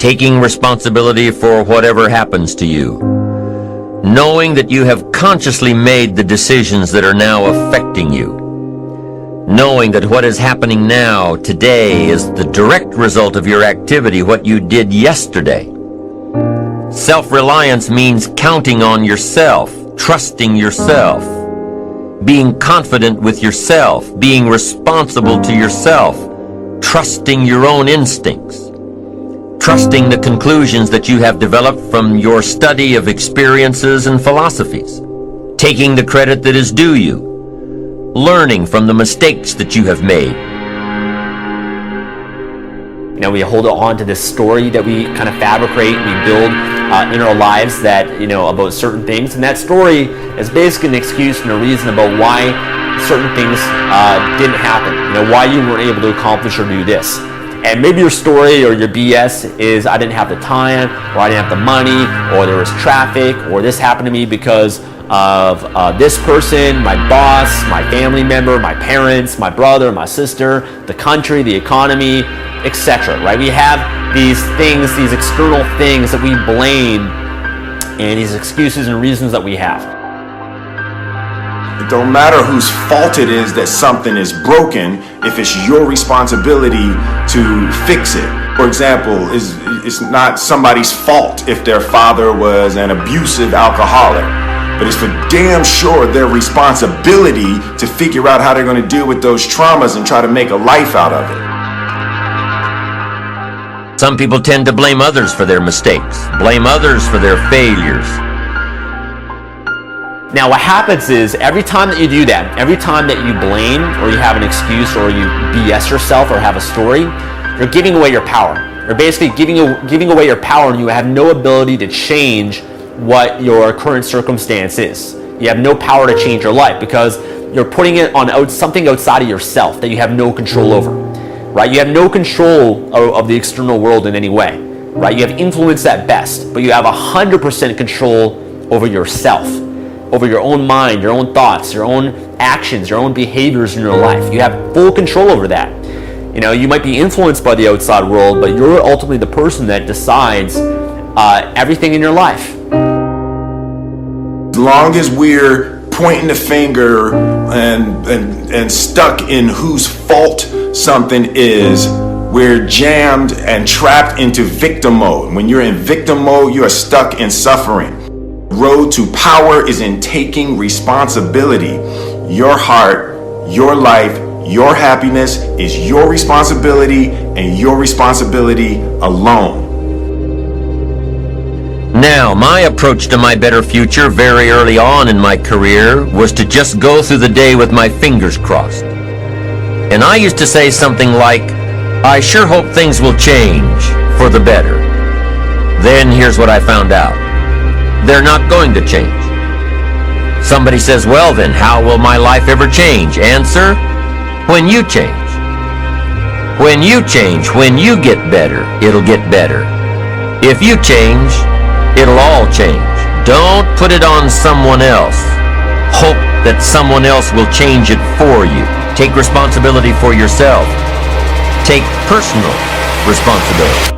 taking responsibility for whatever happens to you, knowing that you have consciously made the decisions that are now affecting you, knowing that what is happening now, today, is the direct result of your activity, what you did yesterday. Self-reliance means counting on yourself, trusting yourself, being confident with yourself, being responsible to yourself, trusting your own instincts, trusting the conclusions that you have developed from your study of experiences and philosophies, taking the credit that is due you, learning from the mistakes that you have made. You know, we hold on to this story that we kind of fabricate, we build in our lives that, you know, about certain things. And that story is basically an excuse and a reason about why certain things didn't happen. You know, why you weren't able to accomplish or do this. And maybe your story or your BS is, I didn't have the time, or I didn't have the money, or there was traffic, or this happened to me because of this person, my boss, my family member, my parents, my brother, my sister, the country, the economy, etc. Right? We have these things, these external things that we blame, and these excuses and reasons that we have. It don't matter whose fault it is that something is broken if it's your responsibility to fix it. For example, it's not somebody's fault if their father was an abusive alcoholic, but it's for damn sure their responsibility to figure out how they're going to deal with those traumas and try to make a life out of it. Some people tend to blame others for their mistakes, blame others for their failures. Now what happens is, every time that you do that, every time that you blame or you have an excuse or you BS yourself or have a story, you're giving away your power. You're basically giving away your power, and you have no ability to change what your current circumstance is. You have no power to change your life because you're putting it on something outside of yourself that you have no control over. Right? You have no control of the external world in any way. Right? You have influence at best, but you have 100% control over yourself, over your own mind, your own thoughts, your own actions, your own behaviors in your life. You have full control over that. You know, you might be influenced by the outside world, but you're ultimately the person that decides everything in your life. As long as we're pointing the finger and stuck in whose fault something is, we're jammed and trapped into victim mode. When you're in victim mode, you are stuck in suffering. Road to power is in taking responsibility. Your heart, your life, your happiness is your responsibility, and your responsibility alone. Now, my approach to my better future very early on in my career was to just go through the day with my fingers crossed. And I used to say something like, I sure hope things will change for the better. Then here's what I found out. They're not going to change. Somebody says, well then, how will my life ever change? Answer, when you change. When you change, when you get better, it'll get better. If you change, it'll all change. Don't put it on someone else. Hope that someone else will change it for you. Take responsibility for yourself. Take personal responsibility.